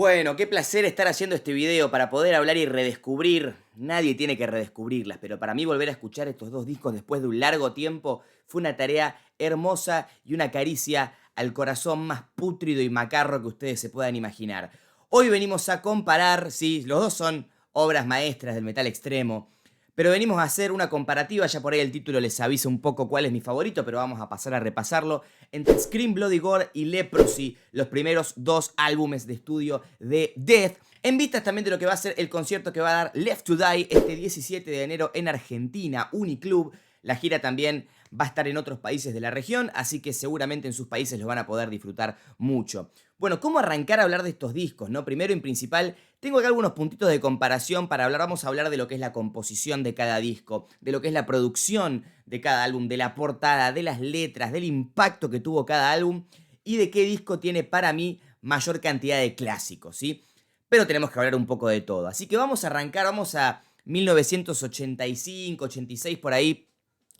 Bueno, qué placer estar haciendo este video para poder hablar y redescubrir. Nadie tiene que redescubrirlas, pero para mí volver a escuchar estos dos discos después de un largo tiempo fue una tarea hermosa y una caricia al corazón más pútrido y macarro que ustedes se puedan imaginar. Hoy venimos a comparar, sí, los dos son obras maestras del metal extremo, pero venimos a hacer una comparativa, ya por ahí el título les avisa un poco cuál es mi favorito, pero vamos a pasar a repasarlo, entre Scream Bloody Gore y Leprosy, los primeros dos álbumes de estudio de Death, en vistas también de lo que va a ser el concierto que va a dar Left to Die este 17 de enero en Argentina, Uniclub. La gira también va a estar en otros países de la región, así que seguramente en sus países lo van a poder disfrutar mucho. Bueno, ¿cómo arrancar a hablar de estos discos, no? Primero, en principal, tengo acá algunos puntitos de comparación para hablar. Vamos a hablar de lo que es la composición de cada disco, de lo que es la producción de cada álbum, de la portada, de las letras, del impacto que tuvo cada álbum y de qué disco tiene para mí mayor cantidad de clásicos, ¿sí? Pero tenemos que hablar un poco de todo. Así que vamos a arrancar, vamos a 1985, 86 por ahí,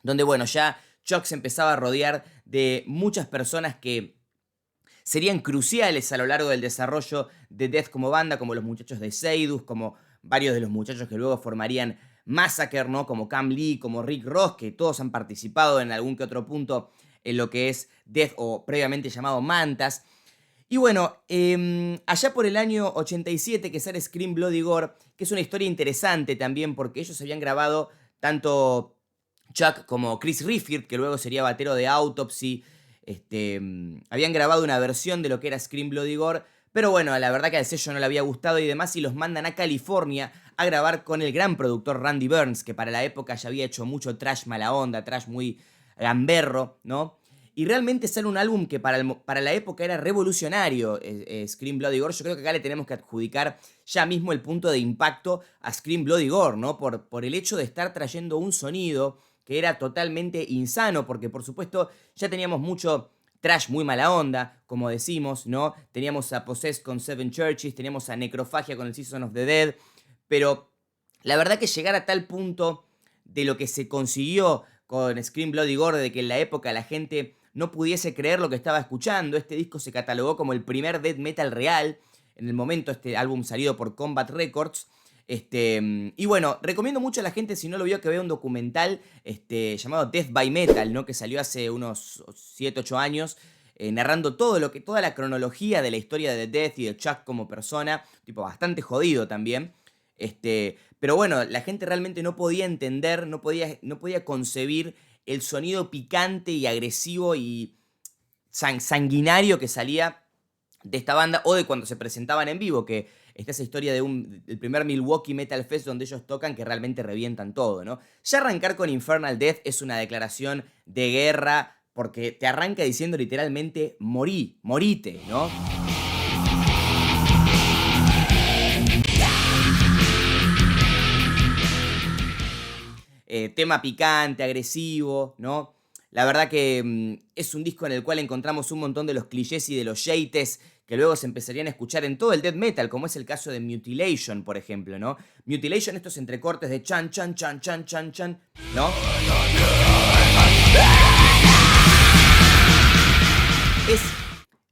donde bueno, ya Chuck se empezaba a rodear de muchas personas que serían cruciales a lo largo del desarrollo de Death como banda, como los muchachos de Seidus, como varios de los muchachos que luego formarían Massacre, ¿no? Como Cam Lee, como Rick Ross, que todos han participado en algún que otro punto en lo que es Death o previamente llamado Mantas. Y bueno, allá por el año 87 que sale Scream Bloody Gore, que es una historia interesante también porque ellos habían grabado tanto Chuck como Chris Redfield, que luego sería batero de Autopsy, habían grabado una versión de lo que era Scream Bloody Gore, pero bueno, la verdad que al sello no le había gustado y demás, y los mandan a California a grabar con el gran productor Randy Burns, que para la época ya había hecho mucho trash mala onda, trash muy gamberro, ¿no? Y realmente sale un álbum que para la época era revolucionario, Scream Bloody Gore. Yo creo que acá le tenemos que adjudicar ya mismo el punto de impacto a Scream Bloody Gore, ¿no? Por el hecho de estar trayendo un sonido que era totalmente insano, porque por supuesto ya teníamos mucho trash muy mala onda, como decimos, ¿no? Teníamos a Possessed con Seven Churches, teníamos a Necrofagia con el Season of the Dead, pero la verdad que llegar a tal punto de lo que se consiguió con Scream Bloody Gore, de que en la época la gente no pudiese creer lo que estaba escuchando. Este disco se catalogó como el primer death metal real. En el momento, este álbum salido por Combat Records. Y bueno, recomiendo mucho a la gente, si no lo vio, que vea un documental llamado Death by Metal, ¿no? Que salió hace unos 7, 8 años, narrando toda la cronología de la historia de Death y de Chuck como persona, tipo bastante jodido también. Pero bueno, la gente realmente no podía entender, no podía concebir el sonido picante y agresivo y sanguinario que salía de esta banda, o de cuando se presentaban en vivo, que está esa historia del primer Milwaukee Metal Fest donde ellos tocan, que realmente revientan todo, ¿no? Ya arrancar con Infernal Death es una declaración de guerra, porque te arranca diciendo literalmente morite, ¿no? Tema picante, agresivo, ¿no? La verdad que es un disco en el cual encontramos un montón de los clichés y de los yates que luego se empezarían a escuchar en todo el death metal, como es el caso de Mutilation, por ejemplo, ¿no? Mutilation, estos entrecortes de chan, chan, chan, chan, chan, chan, ¿no? Es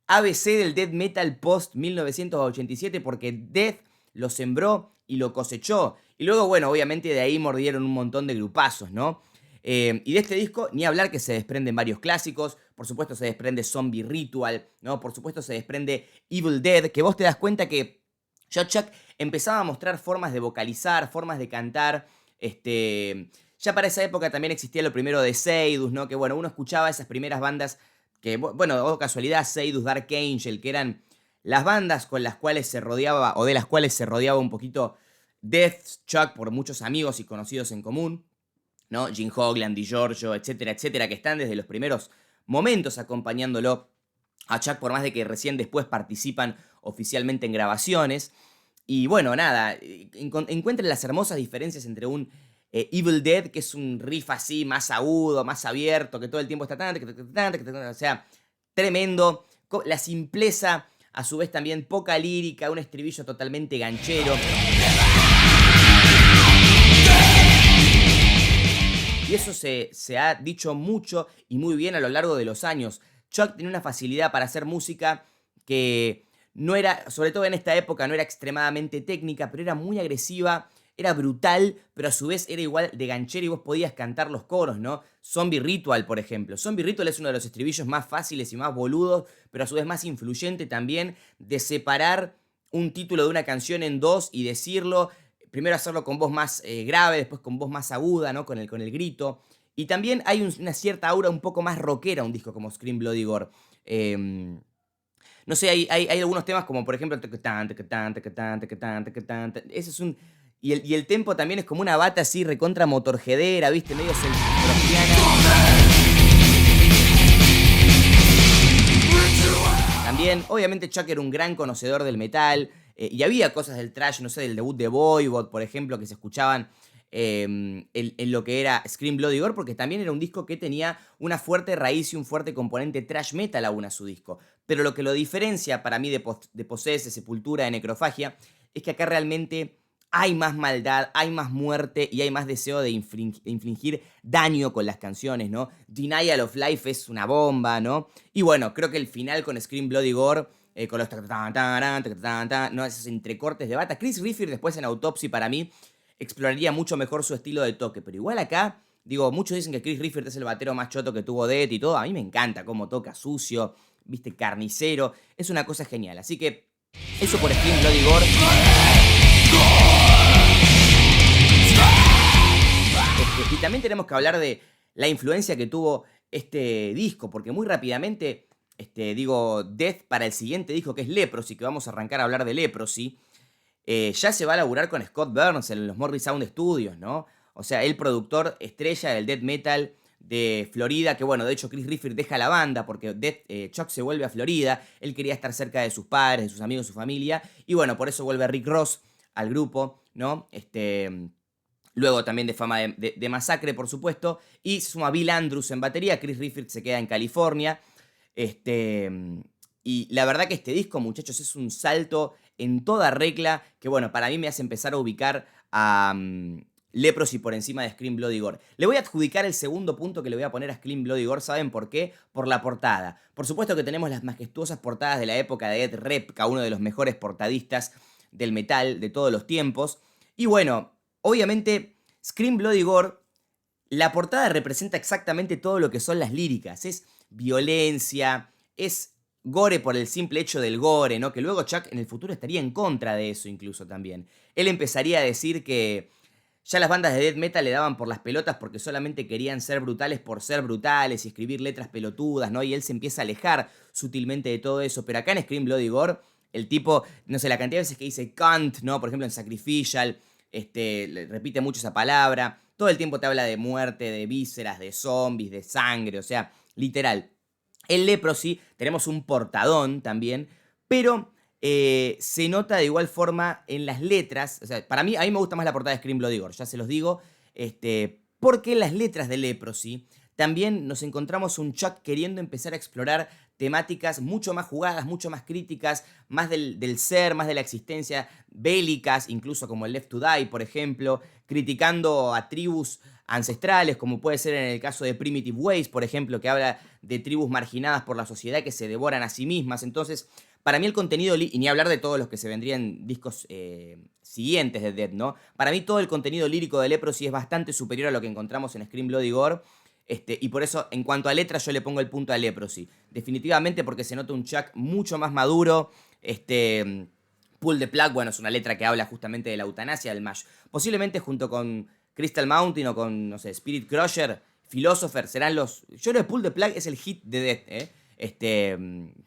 ABC del death metal post 1987 porque Death lo sembró y lo cosechó. Y luego, bueno, obviamente de ahí mordieron un montón de grupazos, ¿no? Y de este disco, ni hablar que se desprenden varios clásicos. Por supuesto se desprende Zombie Ritual, ¿no? Por supuesto se desprende Evil Dead, que vos te das cuenta que ya Chuck empezaba a mostrar formas de vocalizar, formas de cantar. Ya para esa época también existía lo primero de Seidus, ¿no? Que bueno, uno escuchaba esas primeras bandas que, bueno, oh casualidad, Seidus, Dark Angel, que eran las bandas con las cuales se rodeaba, o de las cuales se rodeaba un poquito Death, Chuck, por muchos amigos y conocidos en común, ¿no? Jim Hogland, DiGiorgio, etcétera, etcétera, que están desde los primeros momentos acompañándolo a Chuck, por más de que recién después participan oficialmente en grabaciones. Y bueno, nada, encuentren las hermosas diferencias entre un Evil Dead, que es un riff así, más agudo, más abierto, que todo el tiempo está o sea, tremendo. La simpleza, a su vez también poca lírica, un estribillo totalmente ganchero. Y eso se ha dicho mucho y muy bien a lo largo de los años. Chuck tiene una facilidad para hacer música que no era, sobre todo en esta época, no era extremadamente técnica, pero era muy agresiva, era brutal, pero a su vez era igual de ganchera y vos podías cantar los coros, ¿no? Zombie Ritual, por ejemplo. Zombie Ritual es uno de los estribillos más fáciles y más boludos, pero a su vez más influyente también, de separar un título de una canción en dos y decirlo, primero hacerlo con voz más grave, después con voz más aguda, ¿no? Con el grito. Y también hay una cierta aura un poco más rockera, un disco como Scream Bloody Gore. No sé, hay algunos temas como por ejemplo tequetán, tequetán, tequetán, tequetán, tequetán, ese es un... Y el tempo también es como una bata así recontra motorjedera, ¿viste? Medio también, obviamente Chuck era un gran conocedor del metal, y había cosas del thrash, no sé, del debut de Voivod, por ejemplo, que se escuchaban en lo que era Scream Bloody Gore, porque también era un disco que tenía una fuerte raíz y un fuerte componente thrash metal aún a su disco. Pero lo que lo diferencia para mí de Possessed, Sepultura, de Necrofagia, es que acá realmente hay más maldad, hay más muerte y hay más deseo de infligir daño con las canciones, ¿no? Denial of Life es una bomba, ¿no? Y bueno, creo que el final con Scream Bloody Gore, con los no, esos entrecortes de bata. Chris Rifford después en Autopsy para mí exploraría mucho mejor su estilo de toque, pero igual acá, digo, muchos dicen que Chris Rifford es el batero más choto que tuvo Death y todo. A mí me encanta cómo toca, sucio, viste, carnicero, es una cosa genial. Así que eso por Scream Bloody Gore. Y también tenemos que hablar de la influencia que tuvo este disco, porque muy rápidamente, digo, Death para el siguiente disco que es Leprosy, que vamos a arrancar a hablar de Leprosy, ya se va a laburar con Scott Burns en los Morris Sound Studios, ¿no? O sea, el productor estrella del death metal de Florida, que bueno, de hecho Chris Rifford deja la banda porque Chuck se vuelve a Florida, él quería estar cerca de sus padres, de sus amigos, de su familia, y bueno, por eso vuelve Rick Ross al grupo, ¿no? Luego también de fama de Masacre, por supuesto, y se suma Bill Andrews en batería. Chris Rifford se queda en California. Y la verdad que este disco, muchachos, es un salto en toda regla que, bueno, para mí me hace empezar a ubicar a Leprosy por encima de Scream Bloody Gore. Le voy a adjudicar el segundo punto que le voy a poner a Scream Bloody Gore, ¿saben por qué? Por la portada. Por supuesto que tenemos las majestuosas portadas de la época de Ed Repka, uno de los mejores portadistas del metal de todos los tiempos. Y bueno, obviamente, Scream Bloody Gore, la portada representa exactamente todo lo que son las líricas. Es violencia, es gore por el simple hecho del gore, ¿no? Que luego Chuck en el futuro estaría en contra de eso incluso también. Él empezaría a decir que ya las bandas de death metal le daban por las pelotas porque solamente querían ser brutales por ser brutales y escribir letras pelotudas, ¿no? Y él se empieza a alejar sutilmente de todo eso. Pero acá en Scream Bloody Gore, el tipo, no sé, la cantidad de veces que dice cunt, ¿no? Por ejemplo en Sacrificial, repite mucho esa palabra. Todo el tiempo te habla de muerte, de vísceras, de zombies, de sangre, o sea, literal. En Leprosy tenemos un portadón también, pero se nota de igual forma en las letras. O sea, para mí, a mí me gusta más la portada de Scream Bloody Gore, ya se los digo, porque en las letras de Leprosy también nos encontramos un Chuck queriendo empezar a explorar temáticas mucho más jugadas, mucho más críticas, más del ser, más de la existencia, bélicas, incluso como el Left to Die, por ejemplo, criticando a tribus ancestrales, como puede ser en el caso de Primitive Ways, por ejemplo, que habla de tribus marginadas por la sociedad que se devoran a sí mismas. Entonces, para mí el contenido, y ni hablar de todos los que se vendrían discos siguientes de Death, ¿no? Para mí todo el contenido lírico de Leprosy es bastante superior a lo que encontramos en Scream Bloody Gore. Y por eso, en cuanto a letras, yo le pongo el punto a Leprosy. Definitivamente porque se nota un Chuck mucho más maduro. Pull the Plug, bueno, es una letra que habla justamente de la eutanasia, del MASH. Posiblemente junto con Crystal Mountain o con, no sé, Spirit Crusher, Philosopher, serán los... Yo creo que Pull the Plug es el hit de Death,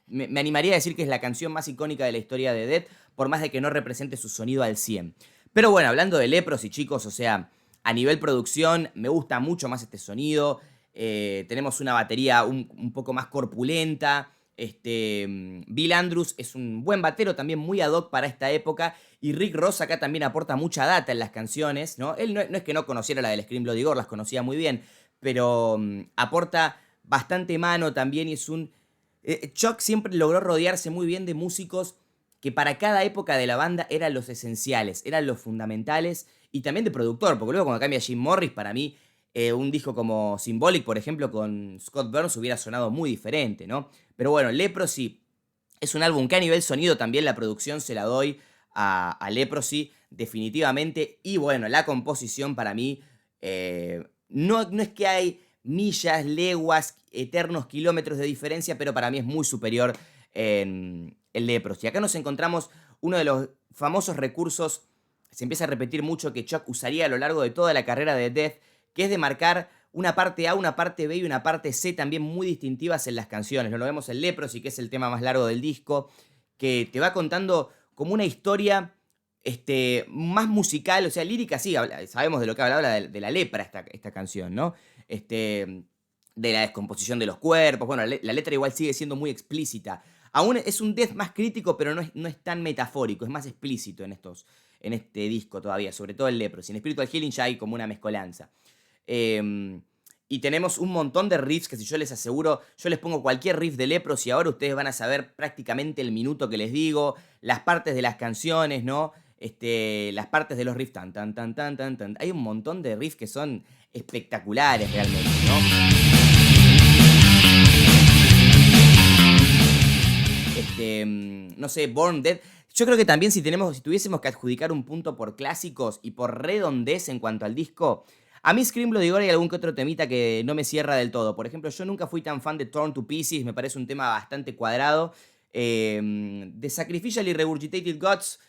me animaría a decir que es la canción más icónica de la historia de Death, por más de que no represente su sonido al 100. Pero bueno, hablando de Leprosy, chicos, o sea, a nivel producción me gusta mucho más este sonido. Tenemos una batería un poco más corpulenta. Bill Andrews es un buen batero, también muy ad hoc para esta época. Y Rick Ross acá también aporta mucha data en las canciones, ¿no? Él no es que no conociera la del Scream Bloody Gore, las conocía muy bien, pero aporta bastante mano también y es un... Chuck siempre logró rodearse muy bien de músicos que para cada época de la banda eran los esenciales, eran los fundamentales, y también de productor, porque luego cuando cambia Jim Morris, para mí un disco como Symbolic, por ejemplo, con Scott Burns hubiera sonado muy diferente, ¿no? Pero bueno, Leprosy Es un álbum que a nivel sonido también la producción se la doy a Leprosy, definitivamente. Y bueno, la composición para mí, no es que hay millas, leguas, eternos kilómetros de diferencia, pero para mí es muy superior en Leprosy. Acá nos encontramos uno de los famosos recursos, se empieza a repetir mucho, que Chuck usaría a lo largo de toda la carrera de Death, que es de marcar una parte A, una parte B y una parte C también muy distintivas en las canciones. Lo vemos en Leprosy, que es el tema más largo del disco, que te va contando como una historia más musical, o sea, lírica, sí, sabemos de lo que habla de la lepra esta canción, ¿no? De la descomposición de los cuerpos, bueno, la letra igual sigue siendo muy explícita. Aún es un death más crítico, pero no es tan metafórico, es más explícito en este disco todavía, sobre todo el Leprosy. En Spiritual Healing ya hay como una mezcolanza. Y tenemos un montón de riffs que si yo les aseguro, yo les pongo cualquier riff de Leprosy y ahora ustedes van a saber prácticamente el minuto que les digo, las partes de las canciones, ¿no? Las partes de los riffs, tan, tan, tan, tan, tan, tan. Hay un montón de riffs que son espectaculares realmente, ¿no? No sé, Born Dead. Yo creo que también si tuviésemos que adjudicar un punto por clásicos y por redondez en cuanto al disco, a mí Scream Bloody Gore hay algún que otro temita que no me cierra del todo. Por ejemplo, yo nunca fui tan fan de Torn to Pieces, me parece un tema bastante cuadrado. De Sacrificial y Regurgitated Gods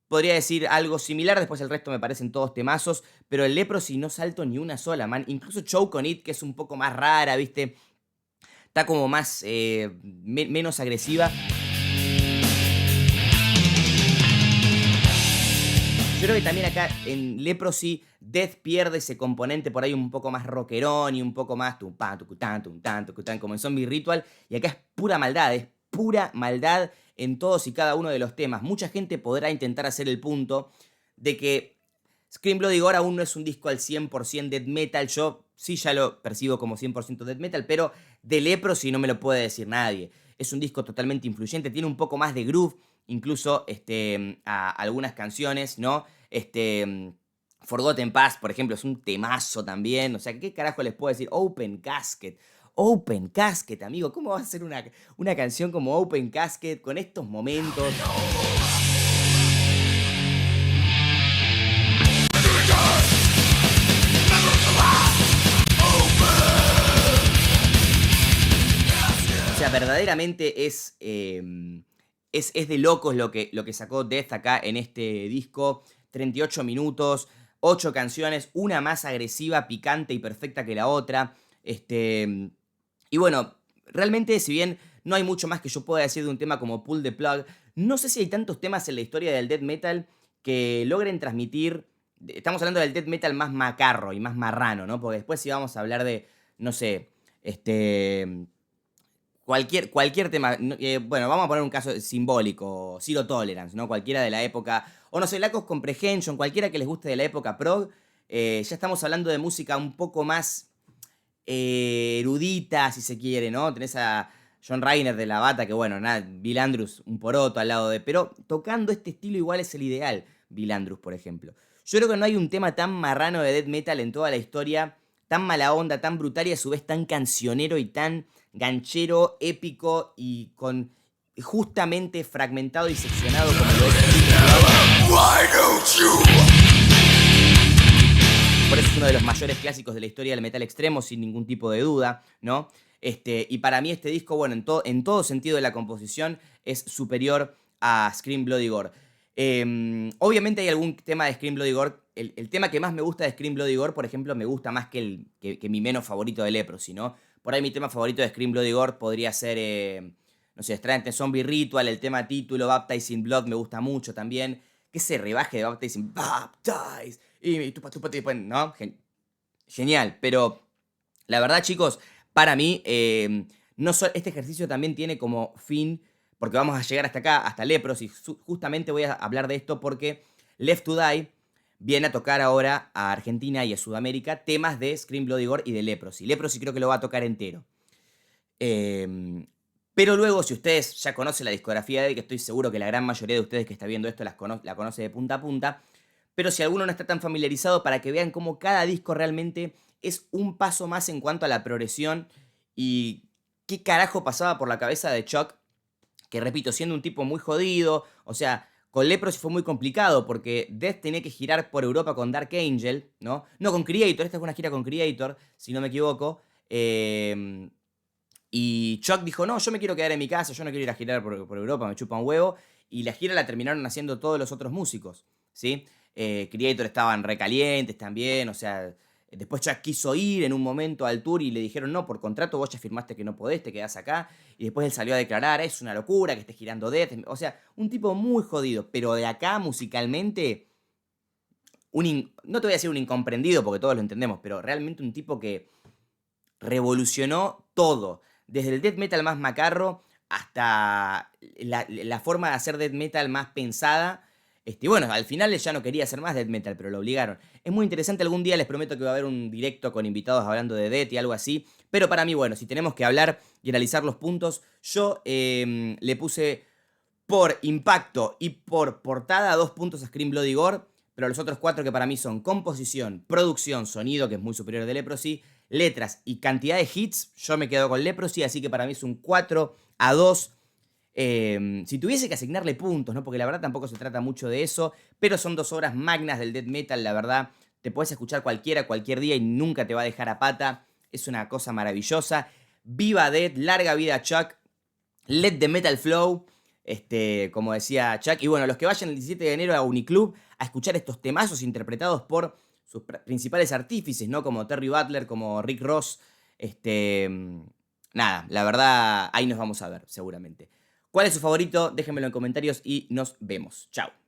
podría decir algo similar, después el resto me parecen todos temazos, pero el Leprosy no salto ni una sola, man. Incluso Choke on It, que es un poco más rara, ¿viste? Está como más, menos agresiva. Yo creo que también acá en Leprosy, Death pierde ese componente por ahí un poco más rockerón y un poco más tucután, como en Zombie Ritual. Y acá es pura maldad en todos y cada uno de los temas. Mucha gente podrá intentar hacer el punto de que Scream Bloody Gore aún no es un disco al 100% death metal. Yo sí ya lo percibo como 100% death metal, pero de Leprosy no me lo puede decir nadie. Es un disco totalmente influyente, tiene un poco más de groove, incluso a algunas canciones, ¿no? Forgotten Past, por ejemplo, es un temazo también. O sea, ¿qué carajo les puedo decir? Open Casket. Open Casket, amigo. ¿Cómo va a ser una canción como Open Casket con estos momentos? O sea, verdaderamente es de locos lo que sacó Death acá en este disco. 38 minutos, 8 canciones, una más agresiva, picante y perfecta que la otra. Y bueno, realmente si bien no hay mucho más que yo pueda decir de un tema como Pull the Plug, no sé si hay tantos temas en la historia del death metal que logren transmitir. Estamos hablando del death metal más macarro y más marrano, ¿no? Porque después si vamos a hablar de, no sé, cualquier tema, bueno, vamos a poner un caso simbólico, Zero Tolerance, ¿no? Cualquiera de la época, o no sé, Lack of Comprehension, cualquiera que les guste de la época prog, ya estamos hablando de música un poco más erudita, si se quiere, ¿no? Tenés a John Reiner de La Bata, que bueno, nada, Bill Andrews, un poroto al lado de, pero tocando este estilo igual es el ideal, Bill Andrews, por ejemplo. Yo creo que no hay un tema tan marrano de death metal en toda la historia, tan mala onda, tan brutal y a su vez tan cancionero y tan ganchero, épico y con justamente fragmentado y seccionado como lo es. Por eso es uno de los mayores clásicos de la historia del metal extremo, sin ningún tipo de duda, ¿no? Y para mí este disco, bueno, en todo sentido de la composición, es superior a Scream Bloody Gore. Obviamente hay algún tema de Scream Bloody Gore. El tema que más me gusta de Scream Bloody Gore, por ejemplo, me gusta más que mi menos favorito de Leprosy, ¿no? Por ahí mi tema favorito de Scream Bloody Gore podría ser, no sé, Strange Zombie Ritual, el tema título, Baptizing Blood, me gusta mucho también. Que se rebaje de Baptizing, Baptize, y tupa, después, ¿no? Genial, pero la verdad, chicos, para mí, este ejercicio también tiene como fin, porque vamos a llegar hasta acá, hasta Leprosy, justamente voy a hablar de esto porque Left to Die viene a tocar ahora a Argentina y a Sudamérica temas de Scream Bloody Gore y de Leprosy. Leprosy creo que lo va a tocar entero. Pero luego, si ustedes ya conocen la discografía de él, que estoy seguro que la gran mayoría de ustedes que está viendo esto la conoce de punta a punta, pero si alguno no está tan familiarizado, para que vean cómo cada disco realmente es un paso más en cuanto a la progresión y qué carajo pasaba por la cabeza de Chuck que repito, siendo un tipo muy jodido, o sea, con Leprosy fue muy complicado porque Death tenía que girar por Europa con Dark Angel, ¿no? No con Creator, esta fue una gira con Creator, si no me equivoco. Y Chuck dijo, no, yo me quiero quedar en mi casa, yo no quiero ir a girar por Europa, me chupa un huevo. Y la gira la terminaron haciendo todos los otros músicos, ¿sí? Creator estaban recalientes también, o sea, después Chuck quiso ir en un momento al tour y le dijeron, no, por contrato vos ya firmaste que no podés, te quedás acá. Y después él salió a declarar, es una locura que esté girando Death. O sea, un tipo muy jodido, pero de acá musicalmente, no te voy a decir un incomprendido porque todos lo entendemos, pero realmente un tipo que revolucionó todo. Desde el death metal más macarro hasta la forma de hacer death metal más pensada. Bueno, al final él ya no quería hacer más death metal, pero lo obligaron. Es muy interesante, algún día les prometo que va a haber un directo con invitados hablando de death y algo así. Pero para mí, bueno, si tenemos que hablar y analizar los puntos, yo le puse por impacto y por portada 2 puntos a Scream Bloody Gore, pero los otros 4 que para mí son composición, producción, sonido, que es muy superior de Leprosy, letras y cantidad de hits, yo me quedo con Leprosy, así que para mí es un 4-2. Si tuviese que asignarle puntos, ¿no? Porque la verdad tampoco se trata mucho de eso, pero son 2 obras magnas del death metal, la verdad. Te puedes escuchar cualquiera, cualquier día y nunca te va a dejar a pata. Es una cosa maravillosa. Viva Death, larga vida Chuck. Let the Metal Flow, como decía Chuck. Y bueno, los que vayan el 17 de enero a Uniclub a escuchar estos temazos interpretados por sus principales artífices, ¿no? Como Terry Butler, como Rick Ross. Nada, la verdad, ahí nos vamos a ver, seguramente. ¿Cuál es su favorito? Déjenmelo en comentarios y nos vemos. Chao.